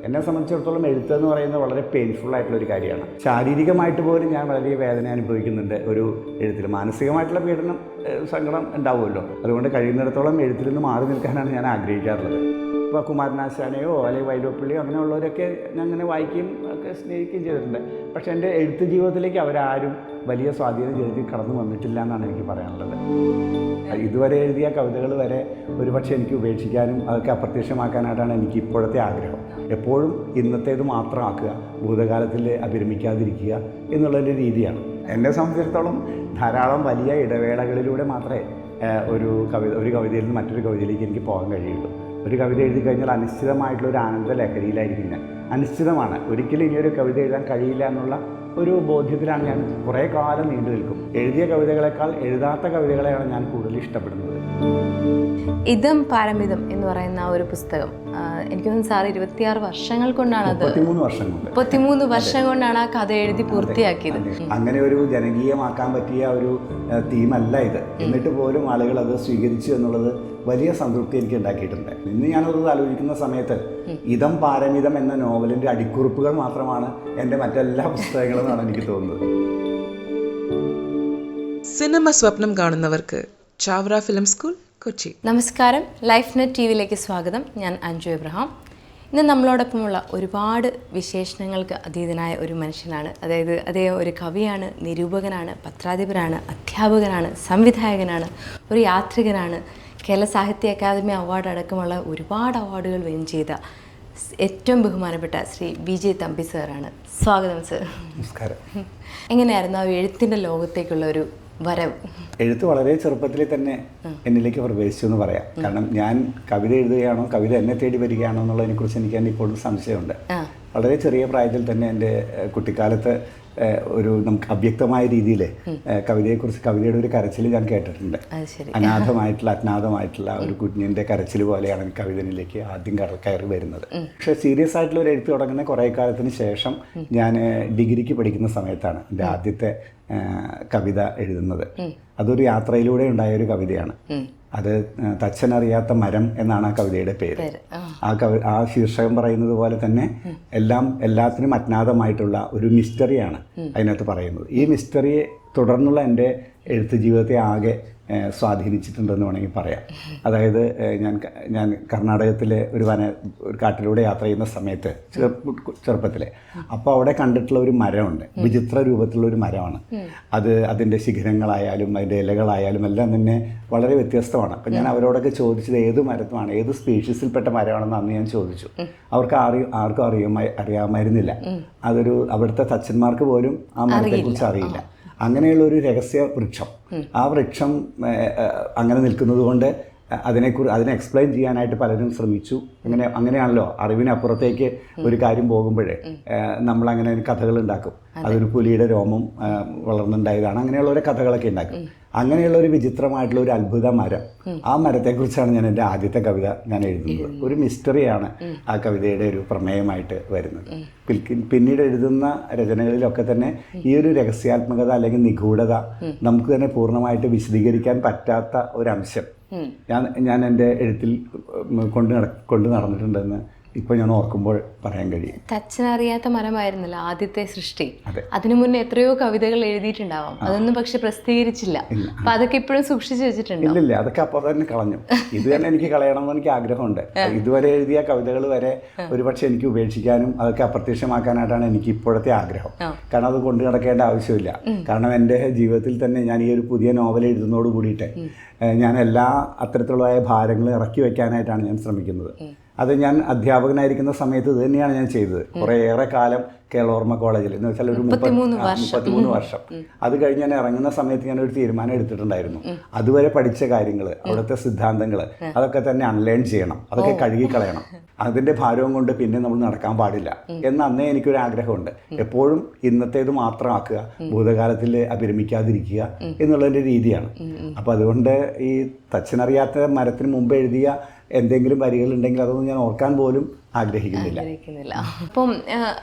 എന്നെ സംബന്ധിച്ചിടത്തോളം എഴുത്തെന്ന് പറയുന്നത് വളരെ പെയിൻഫുൾ ആയിട്ടുള്ളൊരു കാര്യമാണ്. ശാരീരികമായിട്ട് പോലും ഞാൻ വലിയ വേദന അനുഭവിക്കുന്നുണ്ട് ഒരു എഴുത്തിൽ. മാനസികമായിട്ടുള്ള പീഡനം, സങ്കടം ഉണ്ടാവുമല്ലോ. അതുകൊണ്ട് കഴിയുന്നിടത്തോളം എഴുത്തിൽ നിന്ന് മാറി നിൽക്കാനാണ് ഞാൻ ആഗ്രഹിക്കാറുള്ളത്. ഇപ്പോൾ കുമാരനാശാനെയോ അല്ലെങ്കിൽ വൈലോപ്പിള്ളിയോ അങ്ങനെയുള്ളവരൊക്കെ ഞാൻ അങ്ങനെ വായിക്കുകയും ഒക്കെ സ്നേഹിക്കുകയും ചെയ്തിട്ടുണ്ട്. പക്ഷേ എൻ്റെ എഴുത്ത് ജീവിതത്തിലേക്ക് അവരാരും വലിയ സ്വാധീനം ചെലുത്തി കടന്നു വന്നിട്ടില്ല എന്നാണ് എനിക്ക് പറയാനുള്ളത്. ഇതുവരെ എഴുതിയ കവിതകൾ വരെ ഒരുപക്ഷെ എനിക്ക് ഉപേക്ഷിക്കാനും അതൊക്കെ അപ്രത്യക്ഷമാക്കാനായിട്ടാണ് എനിക്ക് ഇപ്പോഴത്തെ ആഗ്രഹം. എപ്പോഴും ഇന്നത്തേത് മാത്രമാക്കുക, ഭൂതകാലത്തിൽ അഭിരമിക്കാതിരിക്കുക എന്നുള്ളൊരു രീതിയാണ്. എന്നെ സംബന്ധിച്ചിടത്തോളം ധാരാളം വലിയ ഇടവേളകളിലൂടെ മാത്രമേ ഒരു കവിതയിൽ നിന്ന് മറ്റൊരു കവിതയിലേക്ക് എനിക്ക് പോകാൻ കഴിയുള്ളൂ. ഒരു കവിത എഴുതി കഴിഞ്ഞാൽ അനിശ്ചിതമായിട്ടുള്ളൊരു ആനന്ദ ലഹരിയിലായിരിക്കും ഞാൻ. അനിശ്ചിതമാണ്, ഒരിക്കലും ഇനിയൊരു കവിത എഴുതാൻ കഴിയില്ല എന്നുള്ള ഒരു ബോധ്യത്തിലാണ് ഞാൻ കുറേ കാലം നീണ്ടു നിൽക്കും. എഴുതിയ കവിതകളെക്കാൾ എഴുതാത്ത കവിതകളെയാണ് ഞാൻ കൂടുതൽ ഇഷ്ടപ്പെടുന്നത്. ഇതം പാരമിതം എന്ന് പറയുന്ന ആ ഒരു പുസ്തകം എനിക്ക് തോന്നുന്നു സാർ 26 വർഷങ്ങൾ കൊണ്ടാണ് അത് 33 വർഷം കൊണ്ടാണ് ആ കഥ എഴുതി പൂർത്തിയാക്കിയത്. അങ്ങനെ ഒരു ജനകീയമാക്കാൻ പറ്റിയ ഒരു തീമല്ല ഇത്. എന്നിട്ട് പോലും ആളുകൾ അത് സ്വീകരിച്ചു എന്നുള്ളത് വലിയ സംതൃപ്തി എനിക്ക് ഉണ്ടാക്കിയിട്ടുണ്ട്. ഇന്ന് ഞാനത് ആലോചിക്കുന്ന സമയത്ത് ഇതം പാരമിതം എന്ന നോവലിൻ്റെ അടിക്കുറിപ്പുകൾ മാത്രമാണ് എൻ്റെ മറ്റെല്ലാ പുസ്തകങ്ങളും എന്നാണ് എനിക്ക് തോന്നുന്നത്. സിനിമ സ്വപ്നം കാണുന്നവർക്ക് ചാവറ ഫിലിം സ്കൂൾ, കൊച്ചി. നമസ്കാരം, ലൈഫ് നെറ്റ് TV-യിലേക്ക് സ്വാഗതം. ഞാൻ അഞ്ജു എബ്രഹാം. ഇന്ന് നമ്മളോടൊപ്പമുള്ള ഒരുപാട് വിശേഷണങ്ങൾക്ക് അതീതനായ ഒരു മനുഷ്യനാണ്. അതായത് അദ്ദേഹം ഒരു കവിയാണ്, നിരൂപകനാണ്, പത്രാധിപരാണ്, അധ്യാപകനാണ്, സംവിധായകനാണ്, ഒരു യാത്രികനാണ്. കേരള സാഹിത്യ അക്കാദമി അവാർഡ് അടക്കമുള്ള ഒരുപാട് അവാർഡുകൾ വിൻ ചെയ്ത ഏറ്റവും ബഹുമാനപ്പെട്ട ശ്രീ BJ തമ്പി സാറാണ്. സ്വാഗതം സർ. നമസ്കാരം. എങ്ങനെയായിരുന്നു ആ എഴുത്തിൻ്റെ ലോകത്തേക്കുള്ള ഒരു വരവ്? എഴുത്ത് വളരെ ചെറുപ്പത്തിൽ തന്നെ എന്നിലേക്ക് പ്രവേശിച്ചു എന്ന് പറയാം. കാരണം ഞാൻ കവിത എഴുതുകയാണോ, കവിത എന്നെ തേടി വരികയാണോ എന്നുള്ളതിനെക്കുറിച്ച് എനിക്ക് തന്നെ ഇപ്പോഴും സംശയമുണ്ട്. വളരെ ചെറിയ പ്രായത്തിൽ തന്നെ എൻ്റെ കുട്ടിക്കാലത്ത് നമുക്ക് അവ്യക്തമായ രീതിയിൽ കവിതയെക്കുറിച്ച്, കവിതയുടെ ഒരു കരച്ചിൽ ഞാൻ കേട്ടിട്ടുണ്ട്. അജ്ഞാതമായിട്ടുള്ള ഒരു കുഞ്ഞിൻ്റെ കരച്ചിൽ പോലെയാണ് കവിതയിലേക്ക് ആദ്യം കയറി വരുന്നത്. പക്ഷേ സീരിയസ് ആയിട്ടുള്ള ഒരു എഴുത്ത് തുടങ്ങുന്ന കുറേ കാലത്തിന് ശേഷം ഞാൻ ഡിഗ്രിക്ക് പഠിക്കുന്ന സമയത്താണ് എൻ്റെ ആദ്യത്തെ കവിത എഴുതുന്നത്. അതൊരു യാത്രയിലൂടെ ഉണ്ടായൊരു കവിതയാണ്. അത് തച്ചനറിയാത്ത മരം എന്നാണ് ആ കവിതയുടെ പേര്. ആ ശീർഷകം പറയുന്നത് പോലെ തന്നെ എല്ലാത്തിനും അജ്ഞാതമായിട്ടുള്ള ഒരു മിസ്റ്ററിയാണ് അതിനകത്ത് പറയുന്നത്. ഈ മിസ്റ്ററിയെ തുടർന്നുള്ള എൻ്റെ എഴുത്ത് ജീവിതത്തെ ആകെ സ്വാധീനിച്ചിട്ടുണ്ടെന്ന് വേണമെങ്കിൽ പറയാം. അതായത് ഞാൻ കർണാടകത്തിലെ ഒരു കാട്ടിലൂടെ യാത്ര ചെയ്യുന്ന സമയത്ത് ചെറുപ്പത്തിലെ, അപ്പോൾ അവിടെ കണ്ടിട്ടുള്ള ഒരു മരമുണ്ട്. വിചിത്ര രൂപത്തിലുള്ള ഒരു മരമാണ് അത്. അതിൻ്റെ ശിഖരങ്ങളായാലും അതിൻ്റെ ഇലകളായാലും എല്ലാം തന്നെ വളരെ വ്യത്യസ്തമാണ്. അപ്പം ഞാൻ അവരോടൊക്കെ ചോദിച്ചത് ഏത് മരമാണ്, ഏത് സ്പീഷീസിൽപ്പെട്ട മരമാണെന്ന് അന്ന് ഞാൻ ചോദിച്ചു. അവർക്ക് ആർക്കും അറിയാമായിരുന്നില്ല. അവിടുത്തെ തച്ചന്മാർക്ക് പോലും ആ മരത്തെക്കുറിച്ച് അറിയില്ല. അങ്ങനെയുള്ള ഒരു രഹസ്യ വൃക്ഷം, ആ വൃക്ഷം അങ്ങനെ നിൽക്കുന്നത് കൊണ്ട് അതിനെ എക്സ്പ്ലെയിൻ ചെയ്യാനായിട്ട് പലരും ശ്രമിച്ചു. അങ്ങനെയാണല്ലോ അറിവിനപ്പുറത്തേക്ക് ഒരു കാര്യം പോകുമ്പോഴേ നമ്മളങ്ങനെ കഥകൾ ഉണ്ടാക്കും. അതൊരു പുലിയുടെ രോമം വളർന്നുണ്ടായതാണ്, അങ്ങനെയുള്ള ഒരു കഥകളൊക്കെ ഉണ്ടാക്കും. അങ്ങനെയുള്ള ഒരു വിചിത്രമായിട്ടുള്ള ഒരു അത്ഭുത മരം, ആ മരത്തെക്കുറിച്ചാണ് ഞാൻ എൻ്റെ ആദ്യത്തെ കവിത ഞാൻ എഴുതുന്നത്. ഒരു മിസ്റ്ററിയാണ് ആ കവിതയുടെ ഒരു പ്രമേയമായിട്ട് വരുന്നത്. പിന്നീട് എഴുതുന്ന രചനകളിലൊക്കെ തന്നെ ഈ ഒരു രഹസ്യാത്മകത അല്ലെങ്കിൽ നിഗൂഢത നമുക്ക് തന്നെ പൂർണ്ണമായിട്ട് വിശദീകരിക്കാൻ പറ്റാത്ത ഒരംശം ഞാൻ എൻ്റെ എഴുത്തിൽ കൊണ്ടു നടന്നിട്ടുണ്ടെന്ന് ഇപ്പോൾ ഞാൻ ഓർക്കുമ്പോൾ പറയാൻ കഴിയും. തച്ചനറിയാത്ത മരമായിരുന്നല്ലോ ആദ്യത്തെ സൃഷ്ടി. അതിനു മുന്നേ എത്രയോ കവിതകൾ എഴുതിയിട്ടുണ്ടാവാം, അതൊന്നും പക്ഷെ പ്രസിദ്ധീകരിച്ചില്ല. അപ്പൊ അതൊക്കെ ഇപ്പോഴും സൂക്ഷിച്ചു വെച്ചിട്ടുണ്ട്? ഇല്ലില്ല, അതൊക്കെ അപ്പോൾ തന്നെ കളഞ്ഞു. ഇത് തന്നെ എനിക്ക് കളയണമെന്ന് എനിക്ക് ആഗ്രഹമുണ്ട്. ഇതുവരെ എഴുതിയ കവിതകൾ വരെ ഒരുപക്ഷെ എനിക്ക് ഉപേക്ഷിക്കാനും അതൊക്കെ അപ്രത്യക്ഷമാക്കാനായിട്ടാണ് എനിക്ക് ഇപ്പോഴത്തെ ആഗ്രഹം. കാരണം അത് കൊണ്ടു നടക്കേണ്ട ആവശ്യമില്ല. കാരണം എൻ്റെ ജീവിതത്തിൽ തന്നെ ഞാൻ ഈ ഒരു പുതിയ നോവൽ എഴുതുന്നതോട് കൂടിയിട്ട് ഞാൻ എല്ലാ അത്തരത്തിലുള്ള ഭാരങ്ങളും ഇറക്കി വയ്ക്കാനായിട്ടാണ് ഞാൻ ശ്രമിക്കുന്നത്. അത് ഞാൻ അധ്യാപകനായിരിക്കുന്ന സമയത്ത് ഇത് തന്നെയാണ് ഞാൻ ചെയ്തത്. കുറേയേറെ കാലം കേരളോർമ്മ കോളേജിൽ എന്ന് വെച്ചാൽ ഒരു 33 വർഷം. അത് കഴിഞ്ഞ് ഞാൻ ഇറങ്ങുന്ന സമയത്ത് ഞാനൊരു തീരുമാനം എടുത്തിട്ടുണ്ടായിരുന്നു. അതുവരെ പഠിച്ച കാര്യങ്ങൾ, അവിടുത്തെ സിദ്ധാന്തങ്ങൾ, അതൊക്കെ തന്നെ അൺലേൺ ചെയ്യണം, അതൊക്കെ കഴുകിക്കളയണം. അതിൻ്റെ ഭാരവും കൊണ്ട് പിന്നെ നമ്മൾ നടക്കാൻ പാടില്ല എന്ന് അന്നേ എനിക്കൊരു ആഗ്രഹമുണ്ട്. എപ്പോഴും ഇന്നത്തേത് മാത്രമാക്കുക, ഭൂതകാലത്തിൽ അഭിരമിക്കാതിരിക്കുക എന്നുള്ളതിൻ്റെ രീതിയാണ്. അപ്പോൾ അതുകൊണ്ട് ഈ തച്ചനറിയാത്ത മരത്തിന് മുമ്പ് എഴുതിയ എന്തെങ്കിലും വരികളുണ്ടെങ്കിൽ അതൊന്നും ഞാൻ ഓർക്കാൻ പോലും ആഗ്രഹിക്കുന്നില്ല. അപ്പം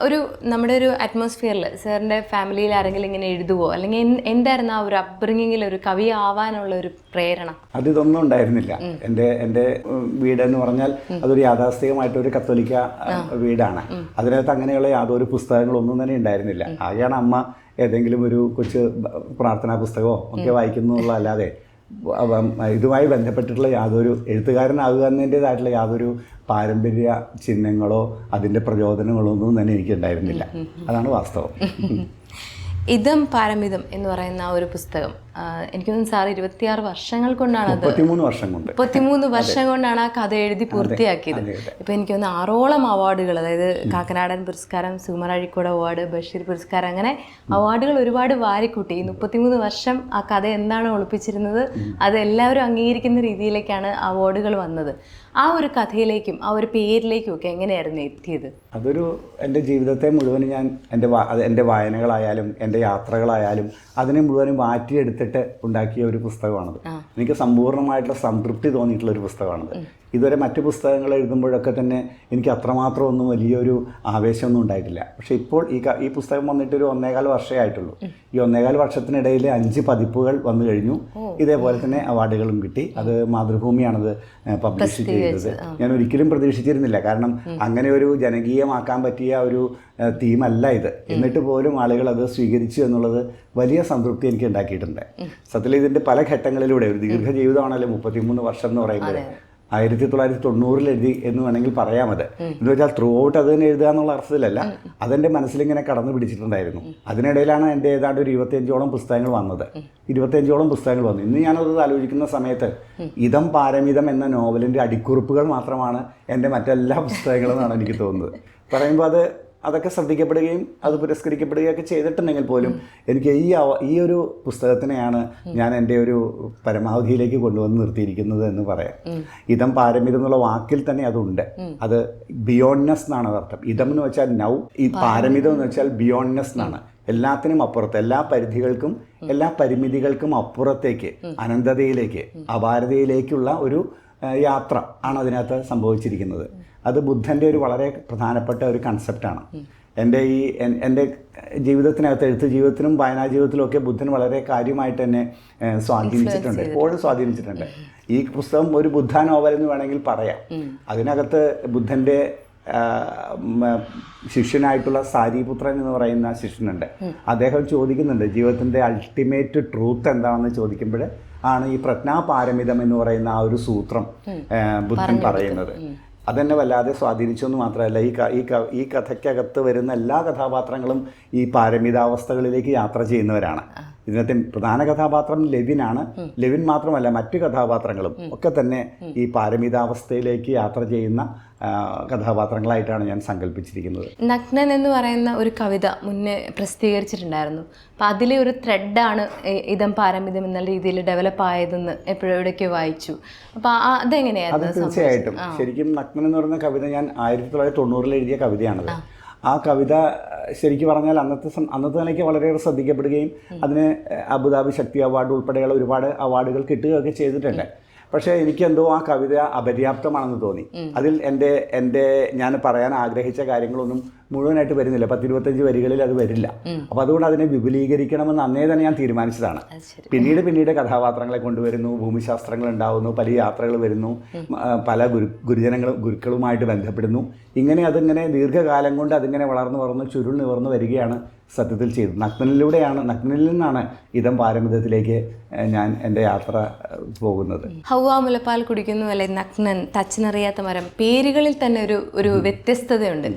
നമ്മുടെ ഒരു അറ്റ്മോസ്ഫിയറിൽ സാറിൻ്റെ ഫാമിലിയിൽ ആരെങ്കിലും ഇങ്ങനെ എഴുതുവോ, അല്ലെങ്കിൽ എന്തായിരുന്നു ആ ഒരു അപ്ബ്രിങ്ങിങ്ങിൽ ഒരു കവി ആവാനുള്ള ഒരു പ്രേരണ? അതിതൊന്നും ഉണ്ടായിരുന്നില്ല. എൻ്റെ വീടെന്ന് പറഞ്ഞാൽ അതൊരു യാഥാസ്ഥികമായിട്ടൊരു കത്തോലിക്ക വീടാണ്. അതിനകത്ത് അങ്ങനെയുള്ള യാതൊരു പുസ്തകങ്ങളൊന്നും തന്നെ ഉണ്ടായിരുന്നില്ല. ആകെയാണ് അമ്മ ഏതെങ്കിലും ഒരു കൊച്ചു പ്രാർത്ഥനാ പുസ്തകമോ ഒക്കെ വായിക്കുന്നതല്ലാതെ ഇതുമായി ബന്ധപ്പെട്ടിട്ടുള്ള യാതൊരു എഴുത്തുകാരനാകുക എന്നതിൻ്റെതായിട്ടുള്ള യാതൊരു പാരമ്പര്യ ചിഹ്നങ്ങളോ അതിൻ്റെ പ്രചോദനങ്ങളോ ഒന്നും തന്നെ എനിക്കുണ്ടായിരുന്നില്ല. അതാണ് വാസ്തവം. ഇതം പാരമിതം എന്ന് പറയുന്ന ആ ഒരു പുസ്തകം എനിക്ക് തോന്നുന്നു സാർ 26 വർഷങ്ങൾ കൊണ്ടാണ് 33 വർഷം കൊണ്ടാണ് ആ കഥ എഴുതി പൂർത്തിയാക്കിയത്. ഇപ്പം എനിക്ക് തോന്നുന്നു 6ഓളം അവാർഡുകൾ, അതായത് കാക്കനാടൻ പുരസ്കാരം, സുകുമാർ അഴീക്കോട് അവാർഡ്, ബഷീർ പുരസ്കാരം, അങ്ങനെ അവാർഡുകൾ ഒരുപാട് വാരിക്കൂട്ടി. 33 വർഷം ആ കഥ എന്താണ് ഒളിപ്പിച്ചിരുന്നത് അത് എല്ലാവരും അംഗീകരിക്കുന്ന രീതിയിലേക്കാണ് അവാർഡുകൾ വന്നത്. ആ ഒരു കഥയിലേക്കും ആ ഒരു പേരിലേക്കും ഒക്കെ എങ്ങനെയായിരുന്നു എത്തിയത്? അതൊരു എൻ്റെ ജീവിതത്തെ മുഴുവനും ഞാൻ എൻ്റെ വായനകളായാലും എൻ്റെ യാത്രകളായാലും അതിനെ മുഴുവനും മാറ്റിയെടുത്തിട്ട് ഉണ്ടാക്കിയ ഒരു പുസ്തകമാണത്. എനിക്ക് സമ്പൂർണ്ണമായിട്ടുള്ള സംതൃപ്തി തോന്നിയിട്ടുള്ള ഒരു പുസ്തകമാണത്. ഇതുവരെ മറ്റ് പുസ്തകങ്ങൾ എഴുതുമ്പോഴൊക്കെ തന്നെ എനിക്ക് അത്രമാത്രം ഒന്നും വലിയൊരു ആവേശമൊന്നും ഉണ്ടായിട്ടില്ല. പക്ഷേ ഇപ്പോൾ ഈ പുസ്തകം വന്നിട്ടൊരു 1.25 വർഷമേ ആയിട്ടുള്ളൂ. ഈ 1.25 വർഷത്തിനിടയിൽ 5 പതിപ്പുകൾ വന്നു കഴിഞ്ഞു. ഇതേപോലെ തന്നെ അവാർഡുകളും കിട്ടി. അത് മാതൃഭൂമിയാണത് പബ്ലിഷ് ചെയ്തത്. ഞാൻ ഒരിക്കലും പ്രതീക്ഷിച്ചിരുന്നില്ല. കാരണം അങ്ങനെ ഒരു ജനകീയമാക്കാൻ പറ്റിയ ഒരു തീമല്ല ഇത്. എന്നിട്ട് പോലും ആളുകൾ അത് സ്വീകരിച്ചു എന്നുള്ളത് വലിയ സംതൃപ്തി എനിക്ക് ഉണ്ടാക്കിയിട്ടുണ്ട്. സത്യത്തിൽ ഇതിൻ്റെ പല ഘട്ടങ്ങളിലൂടെ ഒരു ദീർഘജീവിതമാണല്ലോ 33 വർഷം എന്ന് പറയുമ്പോൾ. 1990 എഴുതി എന്ന് വേണമെങ്കിൽ പറയാം. അത് എന്ന് വെച്ചാൽ ത്രൂ ഔട്ട് അത് തന്നെ എഴുതുക എന്നുള്ള അർത്ഥത്തിലല്ല, അതെൻ്റെ മനസ്സിലിങ്ങനെ കടന്നു പിടിച്ചിട്ടുണ്ടായിരുന്നു. അതിനിടയിലാണ് എൻ്റെ ഏതാണ്ട് ഒരു 25ഓളം പുസ്തകങ്ങൾ വന്നത്. 25ഓളം പുസ്തകങ്ങൾ വന്നു. ഇന്ന് ഞാനത് ആലോചിക്കുന്ന സമയത്ത് ഇതം പാരമിതം എന്ന നോവലിൻ്റെ അടിക്കുറിപ്പുകൾ മാത്രമാണ് എൻ്റെ മറ്റെല്ലാ പുസ്തകങ്ങളും എന്നാണ് എനിക്ക് തോന്നുന്നത്. പറയുമ്പോൾ അതൊക്കെ ശ്രദ്ധിക്കപ്പെടുകയും അത് പുരസ്കരിക്കപ്പെടുകയൊക്കെ ചെയ്തിട്ടുണ്ടെങ്കിൽ പോലും എനിക്ക് ഈ ഒരു പുസ്തകത്തിനെയാണ് ഞാൻ എൻ്റെ ഒരു പരമാവധിയിലേക്ക് കൊണ്ടുവന്ന് നിർത്തിയിരിക്കുന്നത് എന്ന് പറയാം. ഇതം പാരമിതം എന്നുള്ള വാക്കിൽ തന്നെ അതുണ്ട്. അത് ബിയോണ്ട്നെസ് എന്നാണ് അർത്ഥം. ഇതം എന്ന് വെച്ചാൽ നൗ, ഈ പാരമിതം എന്ന് വെച്ചാൽ ബിയോണ്ട്നെസ് എന്നാണ്. എല്ലാത്തിനും അപ്പുറത്ത്, എല്ലാ പരിധികൾക്കും എല്ലാ പരിമിതികൾക്കും അപ്പുറത്തേക്ക്, അനന്തതയിലേക്ക്, അപാരതയിലേക്കുള്ള ഒരു യാത്ര ആണ് അതിനകത്ത് സംഭവിച്ചിരിക്കുന്നത്. അത് ബുദ്ധൻ്റെ ഒരു വളരെ പ്രധാനപ്പെട്ട ഒരു കൺസെപ്റ്റാണ്. എൻ്റെ ജീവിതത്തിനകത്ത്, എഴുത്ത് ജീവിതത്തിലും വായനാ ജീവിതത്തിലും ഒക്കെ ബുദ്ധൻ വളരെ കാര്യമായിട്ട് തന്നെ സ്വാധീനിച്ചിട്ടുണ്ട്, എപ്പോഴും സ്വാധീനിച്ചിട്ടുണ്ട്. ഈ പുസ്തകം ഒരു ബുദ്ധ നോവൽ എന്ന് വേണമെങ്കിൽ പറയാം. അതിനകത്ത് ബുദ്ധൻ്റെ ശിഷ്യനായിട്ടുള്ള സാരിപുത്രൻ എന്ന് പറയുന്ന ശിഷ്യനുണ്ട്. അദ്ദേഹം ചോദിക്കുന്നുണ്ട് ജീവിതത്തിൻ്റെ അൾട്ടിമേറ്റ് ട്രൂത്ത് എന്താണെന്ന് ചോദിക്കുമ്പോൾ ആണ് ഈ പ്രജ്ഞാപാരമിതം എന്ന് പറയുന്ന ആ ഒരു സൂത്രം ബുദ്ധൻ പറയുന്നത്. അതെന്നെ വല്ലാതെ സ്വാധീനിച്ചു എന്ന് മാത്രമല്ല, ഈ കഥയ്ക്കകത്ത് വരുന്ന എല്ലാ കഥാപാത്രങ്ങളും ഈ പാരമിതാവസ്ഥകളിലേക്ക് യാത്ര ചെയ്യുന്നവരാണ്. ഇതിനകത്തെ പ്രധാന കഥാപാത്രം ലെവിനാണ്. ലെവിൻ മാത്രമല്ല, മറ്റു കഥാപാത്രങ്ങളും ഒക്കെ തന്നെ ഈ പാരമിതാവസ്ഥയിലേക്ക് യാത്ര ചെയ്യുന്ന കഥാപാത്രങ്ങളായിട്ടാണ് ഞാൻ സങ്കല്പിച്ചിരിക്കുന്നത്. നഗ്നൻ എന്ന് പറയുന്ന ഒരു കവിത മുന്നേ പ്രസിദ്ധീകരിച്ചിട്ടുണ്ടായിരുന്നു. അപ്പം അതിലെ ഒരു ത്രെഡാണ് ഇതം പാരമിതം എന്ന രീതിയിൽ ഡെവലപ്പ് ആയതെന്ന് എപ്പോഴെവിടേക്കോ വായിച്ചു. അപ്പം അതെങ്ങനെയായിരുന്നു? അത് തീർച്ചയായിട്ടും ശരിക്കും നഗ്നൻ എന്ന് പറയുന്ന കവിത ഞാൻ 1990 എഴുതിയ കവിതയാണത്. ആ കവിത ശരിക്കും പറഞ്ഞാൽ അന്നത്തെ നിലയ്ക്ക് വളരെയേറെ ശ്രദ്ധിക്കപ്പെടുകയും അതിന് അബുദാബി ശക്തി അവാർഡ് ഉൾപ്പെടെയുള്ള ഒരുപാട് അവാർഡുകൾ കിട്ടുകയൊക്കെ ചെയ്തിട്ടുണ്ട്. പക്ഷേ എനിക്കെന്തോ ആ കവിത അപര്യാപ്തമാണെന്ന് തോന്നി. അതിൽ എൻ്റെ ഞാൻ പറയാൻ ആഗ്രഹിച്ച കാര്യങ്ങളൊന്നും മുഴുവനായിട്ട് വരുന്നില്ല. 10-25 വരികളിൽ അത് വരില്ല. അപ്പോൾ അതുകൊണ്ട് അതിനെ വിപുലീകരിക്കണമെന്ന് അന്നേ തന്നെ ഞാൻ തീരുമാനിച്ചതാണ്. പിന്നീട് കഥാപാത്രങ്ങളെ കൊണ്ടുവരുന്നു, ഭൂമിശാസ്ത്രങ്ങൾ ഉണ്ടാവുന്നു, പല യാത്രകൾ വരുന്നു, പല ഗുരുക്കളുമായിട്ട് ബന്ധപ്പെടുന്നു. അതിങ്ങനെ ദീർഘകാലം കൊണ്ട് അതിങ്ങനെ വളർന്ന് ചുരുൾ നിവർന്ന് വരികയാണ് സത്യത്തിൽ ചെയ്തത്. നഗ്നനിൽ നിന്നാണ് ഇതം പാരമിതത്തിലേക്ക് ഞാൻ എൻ്റെ യാത്ര പോകുന്നത്. ഹൗവ മുലപ്പാൽ കുടിക്കുന്നു, അല്ലെ നഗ്നൻ, തച്ചനറിയാത്ത മരം, പേരുകളിൽ തന്നെ ഒരു വ്യത്യസ്തതയുണ്ട്.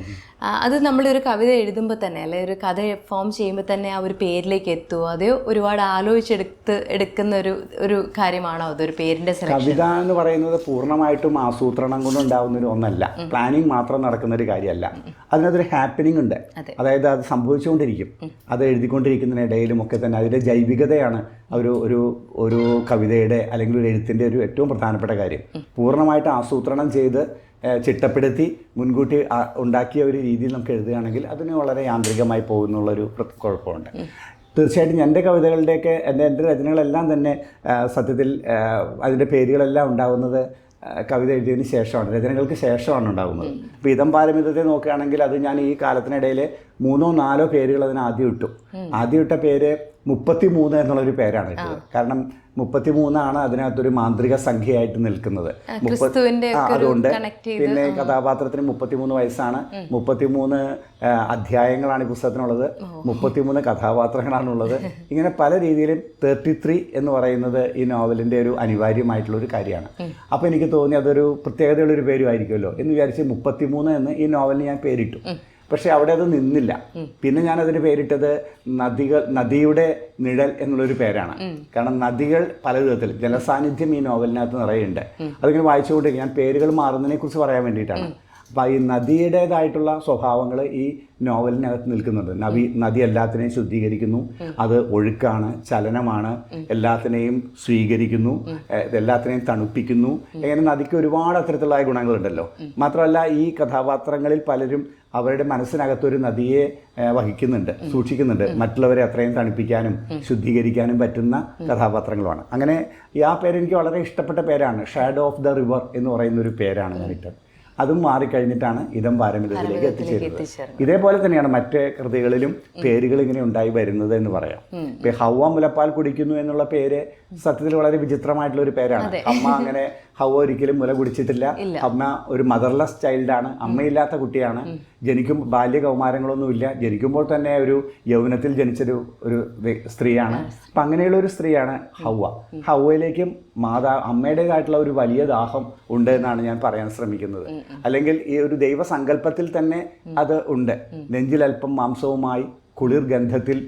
അത് നമ്മളൊരു കവിത എഴുതുമ്പോൾ തന്നെ, അല്ലെ ഒരു കഥ ഫോം ചെയ്യുമ്പോൾ തന്നെ ആ ഒരു പേരിലേക്ക് എത്തുമോ, അതോ ഒരുപാട് ആലോചിച്ചെടുക്കുന്ന ഒരു കാര്യമാണോ അതൊരു പേരിൻ്റെ സെലക്ഷൻ? കവിത എന്ന് പറയുന്നത് പൂർണ്ണമായിട്ടും ആസൂത്രണം കൊണ്ടുണ്ടാവുന്ന ഒന്നല്ല, പ്ലാനിങ് മാത്രം നടക്കുന്ന ഒരു കാര്യമല്ല. അതിനകത്തൊരു ഹാപ്പനിങ് ഉണ്ട്. അതായത് അത് സംഭവിച്ചുകൊണ്ടിരിക്കും. അത് എഴുതിക്കൊണ്ടിരിക്കുന്നതിനിടയിലും ഒക്കെ തന്നെ അതിൻ്റെ ജൈവികതയാണ് ഒരു കവിതയുടെ അല്ലെങ്കിൽ ഒരു എഴുത്തിൻ്റെ ഒരു ഏറ്റവും പ്രധാനപ്പെട്ട കാര്യം. പൂർണ്ണമായിട്ട് ആസൂത്രണം ചെയ്ത് ചിട്ടപ്പെടുത്തി മുൻകൂട്ടി ഉണ്ടാക്കിയ ഒരു രീതിയിൽ നമുക്ക് എഴുതുകയാണെങ്കിൽ അതിന് വളരെ യാന്ത്രികമായി പോകുന്നുള്ളൊരു കുഴപ്പമുണ്ട്. തീർച്ചയായിട്ടും എൻ്റെ കവിതകളുടെയൊക്കെ എൻ്റെ രചനകളെല്ലാം തന്നെ സത്യത്തിൽ അതിൻ്റെ പേരുകളെല്ലാം ഉണ്ടാകുന്നത് കവിത എഴുതിയതിന് ശേഷമാണ്, രചനകൾക്ക് ശേഷമാണ് ഉണ്ടാകുന്നത്. ഇപ്പോൾ ഇതം പാരമിതത്തെ നോക്കുകയാണെങ്കിൽ അത് ഞാൻ ഈ കാലത്തിനിടയിൽ 3-4 പേരുകൾ അതിന് ആദ്യം ഇട്ട പേര് 33 എന്നുള്ളൊരു പേരാണ് ഇട്ടത്. കാരണം 33 അതിനകത്തൊരു മാന്ത്രിക സംഖ്യയായിട്ട് നിൽക്കുന്നത്. അതുകൊണ്ട് പിന്നെ കഥാപാത്രത്തിന് 33 വയസ്സാണ്, 33 അധ്യായങ്ങളാണ് ഈ പുസ്തകത്തിനുള്ളത്, 33 കഥാപാത്രങ്ങളാണുള്ളത്. ഇങ്ങനെ പല രീതിയിലും 33 എന്ന് പറയുന്നത് ഈ നോവലിൻ്റെ ഒരു അനിവാര്യമായിട്ടുള്ളൊരു കാര്യമാണ്. അപ്പോൾ എനിക്ക് തോന്നി അതൊരു പ്രത്യേകതയുള്ളൊരു പേരുമായിരിക്കുമല്ലോ എന്ന് വിചാരിച്ച് 33 എന്ന് ഈ നോവലിന് ഞാൻ പേരിട്ടു. പക്ഷെ അവിടെ അത് നിന്നില്ല. പിന്നെ ഞാൻ അതിന് പേരിട്ടത് നദിയുടെ നിഴൽ എന്നുള്ളൊരു പേരാണ്. കാരണം നദികൾ പല വിധത്തിൽ ജലസാന്നിധ്യം ഈ നോവലിനകത്ത് നിറയുണ്ട്. അതിങ്ങനെ വായിച്ചുകൊണ്ട് ഞാൻ പേരുകൾ മാറുന്നതിനെ കുറിച്ച് പറയാൻ വേണ്ടിയിട്ടാണ്. അപ്പോൾ ഈ നദിയുടേതായിട്ടുള്ള സ്വഭാവങ്ങൾ ഈ നോവലിനകത്ത് നിൽക്കുന്നുണ്ട്. നദി എല്ലാത്തിനെയും ശുദ്ധീകരിക്കുന്നു, അത് ഒഴുക്കാണ്, ചലനമാണ്, എല്ലാത്തിനെയും സ്വീകരിക്കുന്നു, എല്ലാത്തിനെയും തണുപ്പിക്കുന്നു. ഇങ്ങനെ നദിക്ക് ഒരുപാട് അത്തരത്തിലുള്ള ഗുണങ്ങളുണ്ടല്ലോ. മാത്രമല്ല ഈ കഥാപാത്രങ്ങളിൽ പലരും അവരുടെ മനസ്സിനകത്തൊരു നദിയെ വഹിക്കുന്നുണ്ട്, സൂക്ഷിക്കുന്നുണ്ട്. മറ്റുള്ളവരെ അത്രയും തണുപ്പിക്കാനും ശുദ്ധീകരിക്കാനും പറ്റുന്ന കഥാപാത്രങ്ങളുമാണ്. അങ്ങനെ ആ പേരെനിക്ക് വളരെ ഇഷ്ടപ്പെട്ട പേരാണ്. ഷാഡോ ഓഫ് ദ റിവർ എന്ന് പറയുന്നൊരു പേരാണ് ഞാനിട്ടത്. അതും മാറിക്കഴിഞ്ഞിട്ടാണ് ഇതം പാരമിതത്തിലേക്ക് എത്തിച്ചേരുന്നത്. ഇതേപോലെ തന്നെയാണ് മറ്റ് കൃതികളിലും പേരുകൾ ഇങ്ങനെ ഉണ്ടായി വരുന്നത് എന്ന് പറയാം. ഇപ്പൊ ഹൗവ മുലപ്പാൽ കുടിക്കുന്നു എന്നുള്ള പേര് സത്യത്തിൽ വളരെ വിചിത്രമായിട്ടുള്ള ഒരു പേരാണ്. അമ്മ അങ്ങനെ ഹൗവ ഒരിക്കലും മുല കുടിച്ചിട്ടില്ല. അമ്മ ഒരു മദർലെസ് ചൈൽഡാണ്, അമ്മയില്ലാത്ത കുട്ടിയാണ്. ബാല്യകൗമാരങ്ങളൊന്നുമില്ല. ജനിക്കുമ്പോൾ തന്നെ ഒരു യൗവനത്തിൽ ജനിച്ചൊരു സ്ത്രീയാണ്. അപ്പം അങ്ങനെയുള്ള ഒരു സ്ത്രീയാണ് ഹൗവ. ഹൗവയിലേക്കും അമ്മയുടേതായിട്ടുള്ള ഒരു വലിയ ദാഹം ഉണ്ട് എന്നാണ് ഞാൻ പറയാൻ ശ്രമിക്കുന്നത്. അല്ലെങ്കിൽ ഈ ഒരു ദൈവസങ്കല്പത്തിൽ തന്നെ അത് ഉണ്ട്. നെഞ്ചിലൽപ്പം മാംസവുമായി കുളിർ ഗന്ധത്തിൽ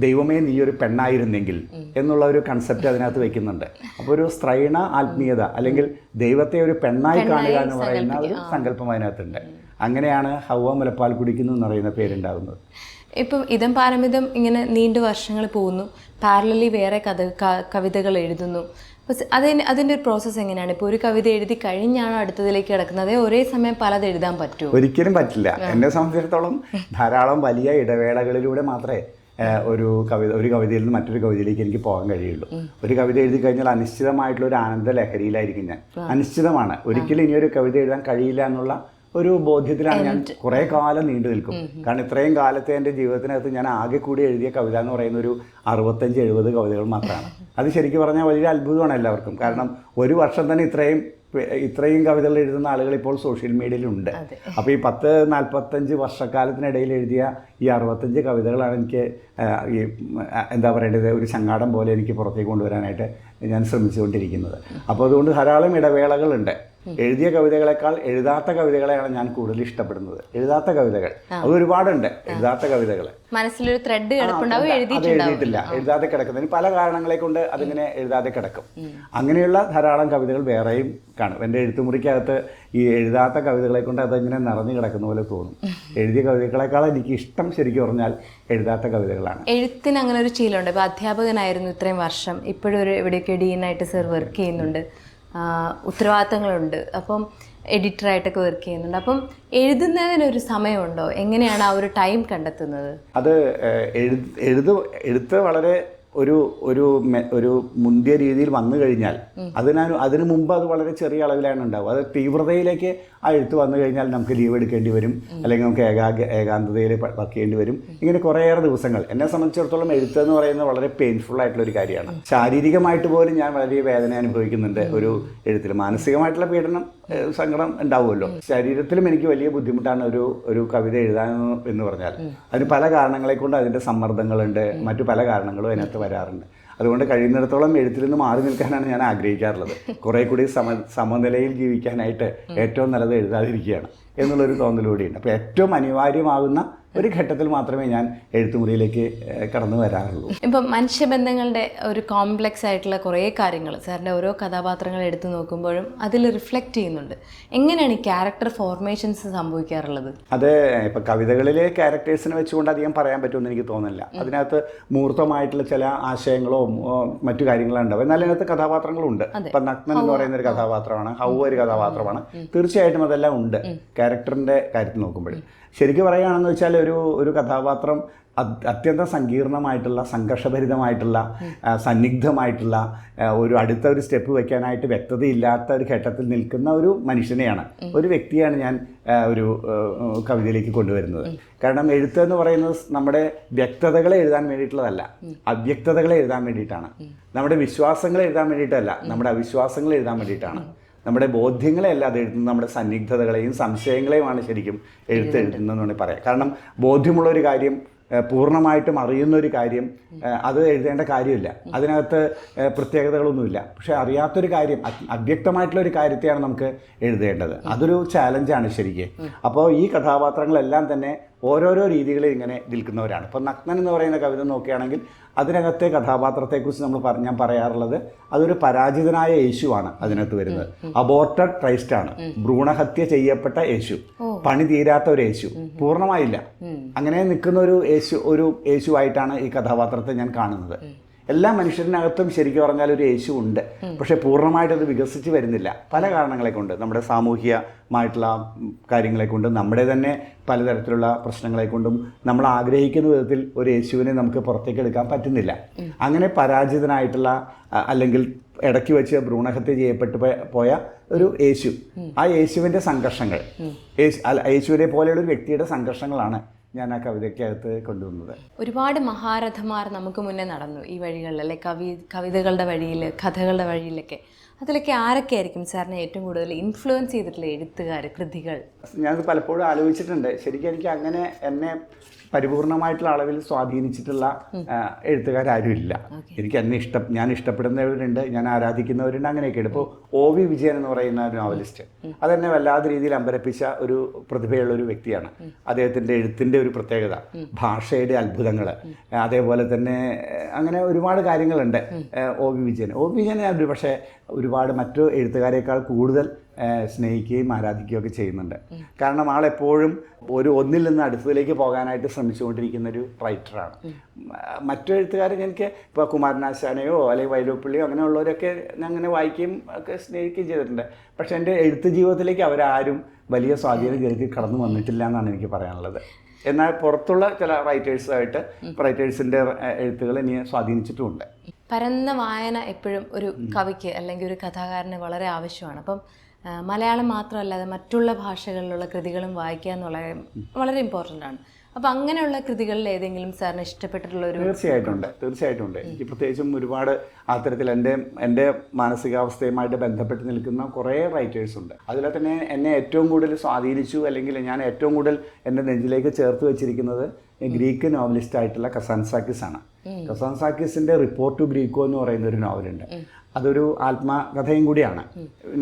ദൈവമേ നീ ഒരു പെണ്ണായിരുന്നെങ്കിൽ എന്നുള്ള ഒരു കൺസെപ്റ്റ് അതിനകത്ത് വെക്കുന്നുണ്ട്. അപ്പോൾ ഒരു സ്ത്രൈണ ആത്മീയത അല്ലെങ്കിൽ ദൈവത്തെ ഒരു പെണ്ണായി കാണുക എന്ന് പറയുന്ന ഒരു സങ്കല്പം അതിനകത്തുണ്ട്. അങ്ങനെയാണ് ഹൗവ മുലപ്പാൽ കുടിക്കുന്നു എന്ന് പറയുന്ന പേരുണ്ടാകുന്നത്. ഇപ്പം ഇതം പാരമിതം ഇങ്ങനെ നീണ്ട വർഷങ്ങൾ പോകുന്നു, പാരലലി വേറെ കവിതകൾ എഴുതുന്നു. അതിൻ്റെ ഒരു പ്രോസസ്സ് എങ്ങനെയാണ്? ഇപ്പോൾ ഒരു കവിത എഴുതി കഴിഞ്ഞാണോ അടുത്തതിലേക്ക് കിടക്കുന്നത്? ഒരേ സമയം പലത് എഴുതാൻ പറ്റുമോ? ഒരിക്കലും പറ്റില്ല. എന്നെ സംബന്ധിച്ചിടത്തോളം ധാരാളം വലിയ ഇടവേളകളിലൂടെ മാത്രമേ ഒരു കവിതയിൽ നിന്ന് മറ്റൊരു കവിതയിലേക്ക് എനിക്ക് പോകാൻ കഴിയുള്ളൂ. ഒരു കവിത എഴുതി കഴിഞ്ഞാൽ അനിശ്ചിതമായിട്ടുള്ള ഒരു ആനന്ദ ലഹരിയിലായിരിക്കും ഞാൻ. അനിശ്ചിതമാണ്, ഒരിക്കലും ഇനിയൊരു കവിത എഴുതാൻ കഴിയില്ല എന്നുള്ള ഒരു ബോധ്യത്തിലാണ് ഞാൻ കുറേ കാലം നീണ്ടു നിൽക്കും. കാരണം ഇത്രയും കാലത്തെ എൻ്റെ ജീവിതത്തിനകത്ത് ഞാൻ ആകെ കൂടി എഴുതിയ കവിത എന്ന് പറയുന്ന ഒരു 65-70 കവിതകൾ മാത്രമാണ്. അത് ശരിക്കും പറഞ്ഞാൽ വലിയ അത്ഭുതമാണ് എല്ലാവർക്കും. കാരണം ഒരു വർഷം തന്നെ ഇത്രയും കവിതകൾ എഴുതുന്ന ആളുകൾ ഇപ്പോൾ സോഷ്യൽ മീഡിയയിലുണ്ട്. അപ്പോൾ ഈ 10-45 വർഷക്കാലത്തിനിടയിൽ എഴുതിയ ഈ 65 കവിതകളാണ് എനിക്ക് ഈ എന്താ പറയേണ്ടത്, ഒരു ചങ്ങാടം പോലെ എനിക്ക് പുറത്തേക്ക് കൊണ്ടുവരാനായിട്ട് ഞാൻ ശ്രമിച്ചുകൊണ്ടിരിക്കുന്നത്. അപ്പോൾ അതുകൊണ്ട് ധാരാളം ഇടവേളകളുണ്ട്. എഴുതിയ കവിതകളെക്കാൾ എഴുതാത്ത കവിതകളെയാണ് ഞാൻ കൂടുതൽ ഇഷ്ടപ്പെടുന്നത്. എഴുതാത്ത കവിതകൾ അത് ഒരുപാടുണ്ട്. എഴുതാത്ത കവിതകൾ മനസ്സിലൊരു ത്രെഡ് അത് എഴുതിയിട്ടില്ല, എഴുതാതെ കിടക്കുന്നതിന് പല കാരണങ്ങളെ കൊണ്ട് അതിങ്ങനെ എഴുതാതെ കിടക്കും. അങ്ങനെയുള്ള ധാരാളം കവിതകൾ വേറെയും കാണും. എൻ്റെ എഴുത്തുമുറിക്കകത്ത് ഈ എഴുതാത്ത കവിതകളെ കൊണ്ട് അതിങ്ങനെ നിറഞ്ഞു കിടക്കുന്ന പോലെ തോന്നും. എഴുതിയ കവിതകളെക്കാൾ എനിക്ക് ഇഷ്ടം ശരിക്കും പറഞ്ഞാൽ എഴുതാത്ത കവിതകളാണ്. എഴുത്തിന് അങ്ങനെ ഒരു ശീലമുണ്ട്. ഇപ്പോൾ അധ്യാപകനായിരുന്നു ഇത്രയും വർഷം, ഇപ്പോഴും എവിടെയൊക്കെ ഡീനായിട്ട് സർ വർക്ക് ചെയ്യുന്നുണ്ട്, ഉത്തരവാദിത്തങ്ങളുണ്ട്, അപ്പം എഡിറ്ററായിട്ടൊക്കെ വർക്ക് ചെയ്യുന്നുണ്ട്. അപ്പം എഴുതുന്നതിനൊരു സമയമുണ്ടോ? എങ്ങനെയാണ് ആ ഒരു ടൈം കണ്ടെത്തുന്നത്? അത് എഴുത്ത് വളരെ ഒരു മുന്തിയ രീതിയിൽ വന്നു കഴിഞ്ഞാൽ അതിനു മുമ്പ് അത് വളരെ ചെറിയ അളവിലാണ് ഉണ്ടാവും. അത് തീവ്രതയിലേക്ക് ആ എഴുത്ത് വന്നു കഴിഞ്ഞാൽ നമുക്ക് ലീവ് എടുക്കേണ്ടി വരും, അല്ലെങ്കിൽ നമുക്ക് ഏകാന്തതയിൽ വർക്ക് ചെയ്യേണ്ടി വരും. ഇങ്ങനെ കുറേയേറെ ദിവസങ്ങൾ. എന്നെ സംബന്ധിച്ചിടത്തോളം എഴുത്ത് എന്ന് പറയുന്നത് വളരെ പെയിൻഫുൾ ആയിട്ടുള്ള ഒരു കാര്യമാണ്. ശാരീരികമായിട്ട് പോലും ഞാൻ വളരെ വേദന അനുഭവിക്കുന്നുണ്ട് ഒരു എഴുത്തിൽ. മാനസികമായിട്ടുള്ള പീഡനം, സങ്കടം ഉണ്ടാവുമല്ലോ. ശരീരത്തിലും എനിക്ക് വലിയ ബുദ്ധിമുട്ടാണ് ഒരു കവിത എഴുതാൻ എന്ന് പറഞ്ഞാൽ. അതിന് പല കാരണങ്ങളെ കൊണ്ട് അതിൻ്റെ സമ്മർദ്ദങ്ങളുണ്ട്, മറ്റു പല കാരണങ്ങളും അതിനകത്ത് വരാറുണ്ട്. അതുകൊണ്ട് കഴിയുന്നിടത്തോളം എഴുത്തിൽ നിന്ന് മാറി നിൽക്കാനാണ് ഞാൻ ആഗ്രഹിക്കാറുള്ളത്. കുറേ കൂടി സമനിലയിൽ ജീവിക്കാനായിട്ട് ഏറ്റവും നല്ലത് എഴുതാതിരിക്കുകയാണ് എന്നുള്ളൊരു തോന്നലുകൂടിയുണ്ട്. അപ്പോൾ ഏറ്റവും അനിവാര്യമാകുന്ന ഒരു ഘട്ടത്തിൽ മാത്രമേ ഞാൻ എഴുത്തുമുറിയിലേക്ക് കടന്നു വരാറുള്ളൂ. ഇപ്പം മനുഷ്യബന്ധങ്ങളുടെ ഒരു കോംപ്ലക്സ് ആയിട്ടുള്ള കുറേ കാര്യങ്ങൾ സാറിൻ്റെ ഓരോ കഥാപാത്രങ്ങൾ എടുത്തു നോക്കുമ്പോഴും അതിൽ റിഫ്ലക്റ്റ് ചെയ്യുന്നുണ്ട്. എങ്ങനെയാണ് ഈ ക്യാരക്ടർ ഫോർമേഷൻസ് സംഭവിക്കാറുള്ളത്? അത് ഇപ്പം കവിതകളിലെ ക്യാരക്ടേഴ്സിനെ വെച്ചുകൊണ്ട് അധികം പറയാൻ പറ്റുമെന്ന് എനിക്ക് തോന്നുന്നില്ല. അതിനകത്ത് മൂർത്തമായിട്ടുള്ള ചില ആശയങ്ങളോ മറ്റു കാര്യങ്ങളോ ഉണ്ടാവും. എന്നാൽ അതിനകത്ത് കഥാപാത്രങ്ങളുണ്ട്. ഇപ്പം നഗ്നൻ എന്ന് പറയുന്ന ഒരു കഥാപാത്രമാണ്, ഹൗവ ഒരു കഥാപാത്രമാണ്. തീർച്ചയായിട്ടും അതെല്ലാം ഉണ്ട് ക്യാരക്ടറിൻ്റെ കാര്യത്തിൽ നോക്കുമ്പോൾ. ശരിക്കും പറയുകയാണെന്ന് വെച്ചാൽ ഒരു കഥാപാത്രം അത്യന്തം സങ്കീർണമായിട്ടുള്ള സംഘർഷഭരിതമായിട്ടുള്ള സന്നിഗ്ധമായിട്ടുള്ള അടുത്ത ഒരു സ്റ്റെപ്പ് വെക്കാനായിട്ട് വ്യക്തതയില്ലാത്ത ഒരു ഘട്ടത്തിൽ നിൽക്കുന്ന ഒരു മനുഷ്യനെയാണ്, ഒരു വ്യക്തിയാണ് ഞാൻ ഒരു കവിതയിലേക്ക് കൊണ്ടുവരുന്നത്. കാരണം എഴുത്ത് എന്ന് പറയുന്നത് നമ്മുടെ വ്യക്തതകളെ എഴുതാൻ വേണ്ടിയിട്ടുള്ളതല്ല, അവ്യക്തതകളെ എഴുതാൻ വേണ്ടിയിട്ടാണ്. നമ്മുടെ വിശ്വാസങ്ങളെ എഴുതാൻ വേണ്ടിയിട്ടല്ല, നമ്മുടെ അവിശ്വാസങ്ങളെ എഴുതാൻ വേണ്ടിയിട്ടാണ്. നമ്മുടെ ബോധ്യങ്ങളെയല്ല അത് എഴുതുന്നത്, നമ്മുടെ സന്നിഗ്ധതകളെയും സംശയങ്ങളെയുമാണ് ശരിക്കും എഴുതുന്നതെന്ന് വേണമെങ്കിൽ പറയാം. കാരണം ബോധ്യമുള്ളൊരു കാര്യം, പൂർണ്ണമായിട്ടും അറിയുന്നൊരു കാര്യം അത് എഴുതേണ്ട കാര്യമില്ല, അതിനകത്ത് പ്രത്യേകതകളൊന്നുമില്ല. പക്ഷേ അറിയാത്തൊരു കാര്യം, അവ്യക്തമായിട്ടുള്ളൊരു കാര്യത്തെയാണ് നമുക്ക് എഴുതേണ്ടത്. അതൊരു ചാലഞ്ചാണ് ശരിക്കും. അപ്പോൾ ഈ കഥാപാത്രങ്ങളെല്ലാം തന്നെ ഓരോരോ രീതികളിൽ ഇങ്ങനെ നിൽക്കുന്നവരാണ്. ഇപ്പോൾ നഗ്നൻ എന്ന് പറയുന്ന കവിത നോക്കുകയാണെങ്കിൽ അതിനകത്തെ കഥാപാത്രത്തെക്കുറിച്ച് ഞാൻ പറയാറുള്ളത് അതൊരു പരാജിതനായ യേശുവാണ് അതിനകത്ത് വരുന്നത്. അബോർട്ടഡ് ക്രൈസ്റ്റാണ്, ഭ്രൂണഹത്യ ചെയ്യപ്പെട്ട യേശു, പണി തീരാത്ത ഒരു യേശു, പൂർണ്ണമായില്ല. അങ്ങനെ നിൽക്കുന്ന ഒരു യേശുവായിട്ടാണ് ഈ കഥാപാത്രത്തെ ഞാൻ കാണുന്നത്. എല്ലാ മനുഷ്യരിനകത്തും ശരിക്കും പറഞ്ഞാൽ ഒരു യേശു ഉണ്ട്, പക്ഷേ പൂർണ്ണമായിട്ടത് വികസിച്ച് വരുന്നില്ല പല കാരണങ്ങളെ കൊണ്ട്. നമ്മുടെ സാമൂഹികമായിട്ടുള്ള കാര്യങ്ങളെ കൊണ്ടും നമ്മുടെ തന്നെ പലതരത്തിലുള്ള പ്രശ്നങ്ങളെ കൊണ്ടും നമ്മൾ ആഗ്രഹിക്കുന്ന വിധത്തിൽ ഒരു യേശുവിനെ നമുക്ക് പുറത്തേക്ക് എടുക്കാൻ പറ്റുന്നില്ല. അങ്ങനെ പരാജിതനായിട്ടുള്ള അല്ലെങ്കിൽ ഇടയ്ക്ക് വെച്ച് ഭ്രൂണഹത്യ ചെയ്യപ്പെട്ടു പോയ ഒരു യേശു, ആ യേശുവിൻ്റെ സംഘർഷങ്ങൾ, യേശുവിനെ പോലെയുള്ള ഒരു വ്യക്തിയുടെ സംഘർഷങ്ങളാണ് ഞാൻ ആ കവിതയ്ക്കകത്ത് കൊണ്ടുവന്നത്. ഒരുപാട് മഹാരഥന്മാർ നമുക്ക് മുന്നേ നടന്നു ഈ വഴികളിൽ, അല്ലെ കവിതകളുടെ വഴിയിൽ, കഥകളുടെ വഴിയിലൊക്കെ. അതിലൊക്കെ ആരൊക്കെ ആയിരിക്കും സാറിനെ ഏറ്റവും കൂടുതൽ ഇൻഫ്ലുവൻസ് ചെയ്തിട്ടുള്ള എഴുത്തുകാർ, കൃതികൾ? ഞാനത് പലപ്പോഴും ആലോചിച്ചിട്ടുണ്ട്. ശരിക്കും എനിക്ക് അങ്ങനെ എന്നെ പരിപൂർണമായിട്ടുള്ള അളവിൽ സ്വാധീനിച്ചിട്ടുള്ള എഴുത്തുകാരും ഇല്ല. എനിക്ക് ഞാൻ ഇഷ്ടപ്പെടുന്നവരുണ്ട്, ഞാൻ ആരാധിക്കുന്നവരുണ്ട്, അങ്ങനെയൊക്കെയുണ്ട്. ഇപ്പോൾ OV വിജയൻ എന്ന് പറയുന്ന ഒരു നോവലിസ്റ്റ്, അതെന്നെ വല്ലാത്ത രീതിയിൽ അമ്പരപ്പിച്ച ഒരു പ്രതിഭയുള്ള ഒരു വ്യക്തിയാണ്. അദ്ദേഹത്തിൻ്റെ എഴുത്തിൻ്റെ ഒരു പ്രത്യേകത, ഭാഷയുടെ അത്ഭുതങ്ങൾ, അതേപോലെ തന്നെ അങ്ങനെ ഒരുപാട് കാര്യങ്ങളുണ്ട്. OV വിജയൻ ഒരു പക്ഷേ ഒരുപാട് മറ്റു എഴുത്തുകാരേക്കാൾ കൂടുതൽ സ്നേഹിക്കുകയും ആരാധിക്കുകയും ഒക്കെ ചെയ്യുന്നുണ്ട്. കാരണം ആളെപ്പോഴും ഒന്നിൽ നിന്ന് അടുത്തതിലേക്ക് പോകാനായിട്ട് ശ്രമിച്ചുകൊണ്ടിരിക്കുന്ന ഒരു റൈറ്ററാണ്. മറ്റു എഴുത്തുകാരെ എനിക്ക് ഇപ്പോൾ കുമാരനാശാനെയോ അല്ലെങ്കിൽ വൈലോപ്പിള്ളിയോ അങ്ങനെയുള്ളവരൊക്കെ ഞാൻ അങ്ങനെ വായിക്കുകയും ഒക്കെ സ്നേഹിക്കുകയും ചെയ്തിട്ടുണ്ട്. പക്ഷേ എൻ്റെ എഴുത്ത് ജീവിതത്തിലേക്ക് അവരാരും വലിയ സ്വാധീനം ചെലുത്തി കടന്നു വന്നിട്ടില്ല എന്നാണ് എനിക്ക് പറയാനുള്ളത്. എന്നാൽ പുറത്തുള്ള ചില റൈറ്റേഴ്സിൻ്റെ എഴുത്തുകൾ എന്നെ സ്വാധീനിച്ചിട്ടുമുണ്ട്. പരന്ന വായന എപ്പോഴും ഒരു കവിക്ക് അല്ലെങ്കിൽ ഒരു കഥാകാരന് വളരെ ആവശ്യമാണ്. അപ്പം മലയാളം മാത്രമല്ലാതെ മറ്റുള്ള ഭാഷകളിലുള്ള കൃതികളും വായിക്കുക എന്നുള്ളത് വളരെ ഇമ്പോർട്ടൻ്റ് ആണ്. അപ്പോൾ അങ്ങനെയുള്ള കൃതികളിൽ ഏതെങ്കിലും സാറിന് ഇഷ്ടപ്പെട്ടിട്ടുള്ള ഒരു? തീർച്ചയായിട്ടും ഉണ്ട്. എനിക്ക് പ്രത്യേകിച്ചും ഒരുപാട് അത്തരത്തിൽ എൻ്റെ മാനസികാവസ്ഥയുമായിട്ട് ബന്ധപ്പെട്ട് നിൽക്കുന്ന കുറേ റൈറ്റേഴ്സ് ഉണ്ട്. അതിൽ തന്നെ എന്നെ ഏറ്റവും കൂടുതൽ സ്വാധീനിച്ചു, അല്ലെങ്കിൽ ഞാൻ ഏറ്റവും കൂടുതൽ എൻ്റെ നെഞ്ചിലേക്ക് ചേർത്ത് വെച്ചിരിക്കുന്നത് ഗ്രീക്ക് നോവലിസ്റ്റ് ആയിട്ടുള്ള കസാൻസാക്കിസ് ആണ്. കസാൻസാക്കിസിൻ്റെ റിപ്പോർട്ട് ടു ഗ്രീക്കോ എന്ന് പറയുന്ന ഒരു നോവലുണ്ട്. അതൊരു ആത്മകഥയും കൂടിയാണ്,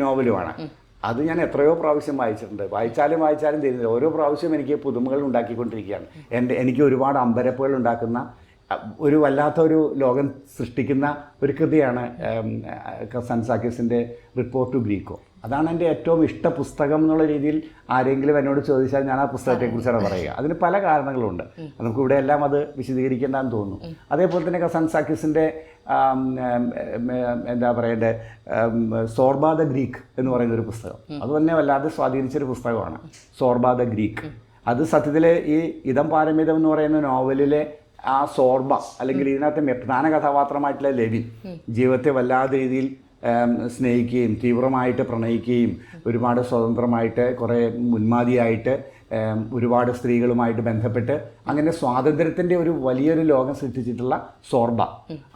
നോവലുമാണ്. അത് ഞാൻ എത്രയോ പ്രാവശ്യം വായിച്ചിട്ടുണ്ട്. വായിച്ചാലും തീരുന്നില്ല. ഓരോ പ്രാവശ്യവും എനിക്ക് പുതുമകൾ ഉണ്ടാക്കിക്കൊണ്ടിരിക്കുകയാണ്. എനിക്ക് ഒരുപാട് അമ്പരപ്പുകൾ ഉണ്ടാക്കുന്ന ഒരു വല്ലാത്തൊരു ലോകം സൃഷ്ടിക്കുന്ന ഒരു കൃതിയാണ് കസാൻസാക്കിസിൻ്റെ റിപ്പോർട്ട് ടു ഗ്രീക്കോ. അതാണ് എൻ്റെ ഏറ്റവും ഇഷ്ട പുസ്തകം എന്നുള്ള രീതിയിൽ ആരെങ്കിലും എന്നോട് ചോദിച്ചാൽ ഞാൻ ആ പുസ്തകത്തെക്കുറിച്ചാണ് പറയുക. അതിന് പല കാരണങ്ങളുണ്ട്, നമുക്കിവിടെ എല്ലാം അത് വിശദീകരിക്കേണ്ടെന്ന് തോന്നുന്നു. അതേപോലെ തന്നെ കസാൻസാക്കിസിൻ്റെ എന്താ പറയേണ്ടത്, സോർബ ദ ഗ്രീക്ക് എന്ന് പറയുന്നൊരു പുസ്തകം, അത് തന്നെ വല്ലാതെ സ്വാധീനിച്ചൊരു പുസ്തകമാണ് സോർബ ദ ഗ്രീക്ക്. അത് സത്യത്തിൽ ഈ ഇതം പാരമിതം എന്ന് പറയുന്ന നോവലിലെ ആ സോർബ, അല്ലെങ്കിൽ ഇതിനകത്ത് പ്രധാന കഥാപാത്രമായിട്ടുള്ള ലെവിൻ ജീവിതത്തെ വല്ലാത്ത രീതിയിൽ സ്നേഹിക്കുകയും തീവ്രമായിട്ട് പ്രണയിക്കുകയും ഒരുപാട് സ്വതന്ത്രമായിട്ട് കുറേ മുൻമാതിയായിട്ട് ഒരുപാട് സ്ത്രീകളുമായിട്ട് ബന്ധപ്പെട്ട് അങ്ങനെ സ്വാതന്ത്ര്യത്തിൻ്റെ ഒരു വലിയൊരു ലോകം സൃഷ്ടിച്ചിട്ടുള്ള സോർബ.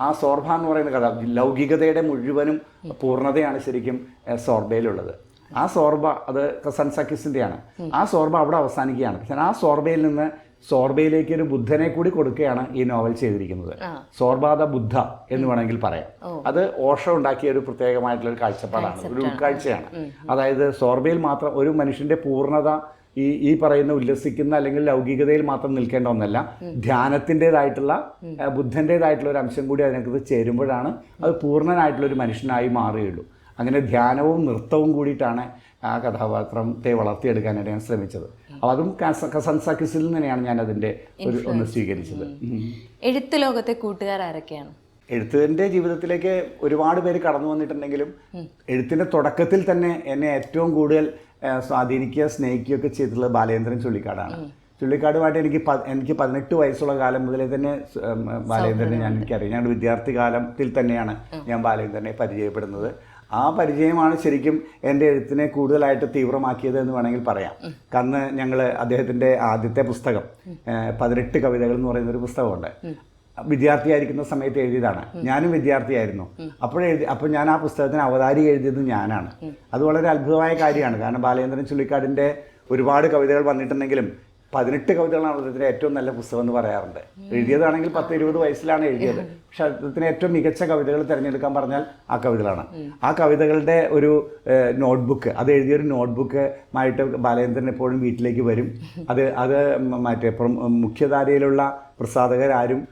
ആ സോർബ എന്ന് പറയുന്ന കഥ ലൗകികതയുടെ മുഴുവനും പൂർണ്ണതയാണ് ശരിക്കും സോർബയിലുള്ളത്. ആ സോർബ അത് കസാൻസാക്കിസിൻ്റെയാണ്. ആ സോർബ അവിടെ അവസാനിക്കുകയാണ്. പക്ഷേ ആ സോർബയിൽ നിന്ന് സോർബയിലേക്ക് ഒരു ബുദ്ധനെ കൂടി കൊടുക്കുകയാണ് ഈ നോവൽ ചെയ്തിരിക്കുന്നത്. സോർബാദ ബുദ്ധ എന്ന് വേണമെങ്കിൽ പറയാം. അത് ഓഷോ ഉണ്ടാക്കിയ ഒരു പ്രത്യേകമായിട്ടുള്ള ഒരു കാഴ്ചപ്പാടാണ്, ഒരു ഉൾക്കാഴ്ചയാണ്. അതായത് സോർബയിൽ മാത്രം ഒരു മനുഷ്യൻ്റെ പൂർണ്ണത ഈ പറയുന്ന ഉല്ലസിക്കുന്ന അല്ലെങ്കിൽ ലൗകികതയിൽ മാത്രം നിൽക്കേണ്ട ഒന്നല്ല, ധ്യാനത്തിൻ്റെതായിട്ടുള്ള ബുദ്ധൻ്റെതായിട്ടുള്ള ഒരു അംശം കൂടി അതിനകത്ത് ചേരുമ്പോഴാണ് അത് പൂർണ്ണനായിട്ടുള്ള ഒരു മനുഷ്യനായി മാറുകയുള്ളൂ. അങ്ങനെ ധ്യാനവും നൃത്തവും കൂടിയിട്ടാണ് ആ കഥാപാത്രത്തെ വളർത്തിയെടുക്കാനായിട്ട് ഞാൻ ശ്രമിച്ചത്. അപ്പോൾ അതും കസാൻസാക്കിസിൽ തന്നെയാണ് ഞാൻ അതിൻ്റെ ഒന്ന് സ്വീകരിച്ചത്. എഴുത്ത് ലോകത്തെ കൂട്ടുകാരൊക്കെയാണ്? എഴുത്തിൻ്റെ ജീവിതത്തിലേക്ക് ഒരുപാട് പേര് കടന്നു വന്നിട്ടുണ്ടെങ്കിലും എഴുത്തിൻ്റെ തുടക്കത്തിൽ തന്നെ എന്നെ ഏറ്റവും കൂടുതൽ സ്വാധീനിക്കുക സ്നേഹിക്കുകയൊക്കെ ചെയ്തിട്ടുള്ളത് ബാലേന്ദ്രൻ ചുള്ളിക്കാടാണ്. ചുള്ളിക്കാടുമായിട്ട് എനിക്ക് 18 വയസ്സുള്ള കാലം മുതലേ തന്നെ ബാലേന്ദ്രനെ എനിക്കറിയാം. ഞങ്ങളുടെ വിദ്യാർത്ഥി കാലത്തിൽ തന്നെയാണ് ഞാൻ ബാലേന്ദ്രനെ പരിചയപ്പെടുന്നത്. ആ പരിചയമാണ് ശരിക്കും എൻ്റെ എഴുത്തിനെ കൂടുതലായിട്ട് തീവ്രമാക്കിയത് എന്ന് വേണമെങ്കിൽ പറയാം. അന്ന് ഞങ്ങൾ അദ്ദേഹത്തിൻ്റെ ആദ്യത്തെ പുസ്തകം 18 കവിതകൾ എന്ന് പറയുന്നൊരു പുസ്തകമുണ്ട്. വിദ്യാർത്ഥിയായിരിക്കുന്ന സമയത്ത് എഴുതിയതാണ്. ഞാനും വിദ്യാർത്ഥിയായിരുന്നു. അപ്പോൾ ഞാൻ ആ പുസ്തകത്തിന് അവതാരിക എഴുതിയത് ഞാനാണ്. അത് വളരെ അത്ഭുതമായ കാര്യമാണ്. കാരണം ബാലേന്ദ്രൻ ചുള്ളിക്കാടിൻ്റെ ഒരുപാട് കവിതകൾ വന്നിട്ടുണ്ടെങ്കിലും 18 കവിതകളാണ് അദ്ദേഹത്തിന് ഏറ്റവും നല്ല പുസ്തകം എന്ന് പറയാറുണ്ട്. എഴുതിയതാണെങ്കിൽ 10-20 വയസ്സിലാണ് എഴുതിയത്. പക്ഷെ അദ്ദേഹത്തിന് ഏറ്റവും മികച്ച കവിതകൾ തിരഞ്ഞെടുക്കാൻ പറഞ്ഞാൽ ആ കവിതകളാണ്. ആ കവിതകളുടെ ഒരു നോട്ട്ബുക്ക്, അത് എഴുതിയൊരു നോട്ട്ബുക്കുമായിട്ട് ബാലേന്ദ്രൻ എപ്പോഴും വീട്ടിലേക്ക് വരും. അത് മറ്റേ മുഖ്യധാരയിലുള്ള പ്രസാധകരാരും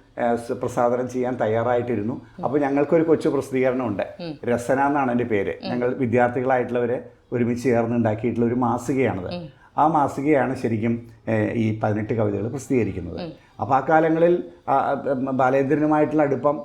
പ്രസാദനം ചെയ്യാൻ തയ്യാറായിട്ടിരുന്നു. അപ്പോൾ ഞങ്ങൾക്കൊരു കൊച്ചു പ്രസിദ്ധീകരണമുണ്ട്. രസന എന്നാണ് എൻ്റെ പേര്. ഞങ്ങൾ വിദ്യാർത്ഥികളായിട്ടുള്ളവരെ ഒരുമിച്ച് ചേർന്ന് ഉണ്ടാക്കിയിട്ടുള്ള ഒരു മാസികയാണത്. ആ മാസികയാണ് ശരിക്കും ഈ 18 കവിതകൾ പ്രസിദ്ധീകരിക്കുന്നത്. അപ്പോൾ ആ കാലങ്ങളിൽ ബാലേന്ദ്രനുമായിട്ടുള്ള അടുപ്പം,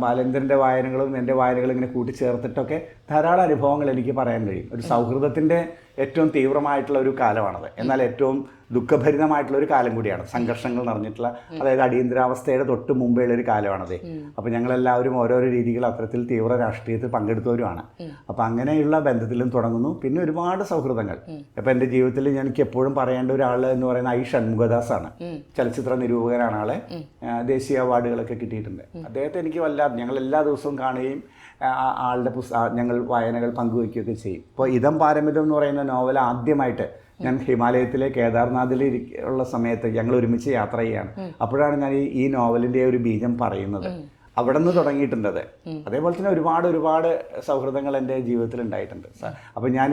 ബാലേന്ദ്രൻ്റെ വായനകളും എൻ്റെ വായനകളും ഇങ്ങനെ കൂട്ടിച്ചേർത്തിട്ടൊക്കെ ധാരാളം അനുഭവങ്ങൾ എനിക്ക് പറയാൻ കഴിയും. ഒരു സൗഹൃദത്തിൻ്റെ ഏറ്റവും തീവ്രമായിട്ടുള്ള ഒരു കാലമാണത്. എന്നാൽ ഏറ്റവും ദുഃഖഭരിതമായിട്ടുള്ള ഒരു കാലം കൂടിയാണ്. സംഘർഷങ്ങൾ നിറഞ്ഞിട്ടുള്ള, അതായത് അടിയന്തരാവസ്ഥയുടെ തൊട്ട് മുമ്പേയുള്ള ഒരു കാലമാണത്. അപ്പോൾ ഞങ്ങളെല്ലാവരും ഓരോരോ രീതികൾ അത്തരത്തിൽ തീവ്ര രാഷ്ട്രീയത്തിൽ പങ്കെടുത്തവരുമാണ്. അപ്പോൾ അങ്ങനെയുള്ള ബന്ധത്തിലും തുടങ്ങുന്നു. പിന്നെ ഒരുപാട് സൗഹൃദങ്ങൾ. അപ്പോൾ എൻ്റെ ജീവിതത്തിൽ എനിക്ക് എപ്പോഴും പറയേണ്ട ഒരാൾ എന്ന് പറയുന്നത് ഐ ഷൺമുഖദാസാണ്. ചലച്ചിത്ര നിരൂപകനാണ്. ആളെ ദേശീയ അവാർഡുകളൊക്കെ കിട്ടിയിട്ടുണ്ട്. അദ്ദേഹത്തെ എനിക്ക് വല്ലാതെ, ഞങ്ങൾ എല്ലാ ദിവസവും കാണുകയും ആളുടെ ഞങ്ങൾ വായനകൾ പങ്കുവയ്ക്കുകയൊക്കെ ചെയ്യും. ഇപ്പോൾ ഇതം പാരമിതം എന്ന് പറയുന്ന നോവൽ ആദ്യമായിട്ട് ഞാൻ ഹിമാലയത്തിലെ കേദാർനാഥിൽ ഉള്ള സമയത്ത് ഞങ്ങൾ ഒരുമിച്ച് യാത്ര ചെയ്യുകയാണ്. അപ്പോഴാണ് ഞാൻ ഈ നോവലിൻ്റെ ഒരു ബീജം പറയുന്നത്. അവിടെ നിന്ന് തുടങ്ങിയിട്ടുണ്ടത്. അതേപോലെ തന്നെ ഒരുപാട് സൗഹൃദങ്ങൾ എൻ്റെ ജീവിതത്തിൽ ഉണ്ടായിട്ടുണ്ട്. അപ്പോൾ ഞാൻ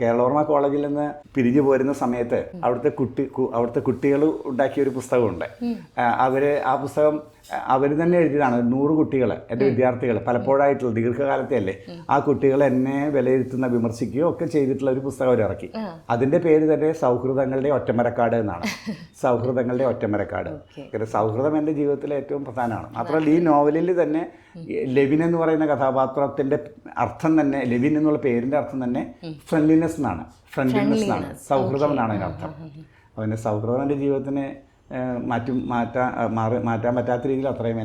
കേരളവർമ്മ കോളേജിൽ നിന്ന് പിരിഞ്ഞു പോരുന്ന സമയത്ത് അവിടുത്തെ കുട്ടികൾ ഉണ്ടാക്കിയൊരു പുസ്തകമുണ്ട്. ആ പുസ്തകം അവർ തന്നെ എഴുതിയതാണ്. 100 കുട്ടികൾ, എൻ്റെ വിദ്യാർത്ഥികൾ, പലപ്പോഴായിട്ടുള്ള ദീർഘകാലത്തെ അല്ലേ, ആ കുട്ടികൾ എന്നെ വിലയിരുത്തുന്ന, വിമർശിക്കുകയോ ഒക്കെ ചെയ്തിട്ടുള്ള ഒരു പുസ്തകം അവർ ഇറക്കി. അതിൻ്റെ പേര് തന്നെ സൗഹൃദങ്ങളുടെ ഒറ്റമരക്കാട് എന്നാണ്. സൗഹൃദങ്ങളുടെ ഒറ്റമരക്കാട്. സൗഹൃദം എൻ്റെ ജീവിതത്തിലെ ഏറ്റവും പ്രധാനമാണ്. മാത്രമല്ല ഈ നോവലിൽ തന്നെ ലെവിൻ എന്ന് പറയുന്ന കഥാപാത്രത്തിൻ്റെ അർത്ഥം തന്നെ, ലെവിൻ എന്നുള്ള പേരിൻ്റെ അർത്ഥം തന്നെ ഫ്രണ്ട്ലിനെസ് എന്നാണ്. സൗഹൃദം എന്നാണ് അതിനർത്ഥം. അതിൻ്റെ സൗഹൃദം എൻ്റെ ജീവിതത്തിന് മാറ്റാൻ പറ്റാത്ത രീതിയിൽ അത്രയും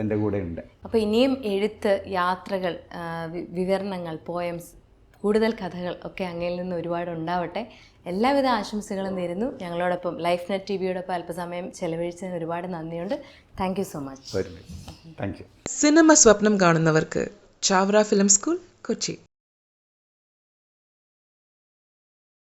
എൻ്റെ കൂടെ ഉണ്ട്. അപ്പോൾ ഇനിയും എഴുത്ത്, യാത്രകൾ, വിവരണങ്ങൾ, പോയംസ്, കൂടുതൽ കഥകൾ ഒക്കെ അങ്ങയിൽ നിന്ന് ഒരുപാട് ഉണ്ടാവട്ടെ. എല്ലാവിധ ആശംസകളും നേരുന്നു. ഞങ്ങളോടൊപ്പം ലൈഫ് നെറ്റ് ടിവിയോടൊപ്പം അല്പസമയം ചെലവഴിച്ചതിന് ഒരുപാട് നന്ദിയുണ്ട്. Thank you so much. Thank you. Cinema സ്വപ്നം കാണുന്നവർക്ക് ചാവറ ഫിലിം സ്കൂൾ, കൊച്ചി.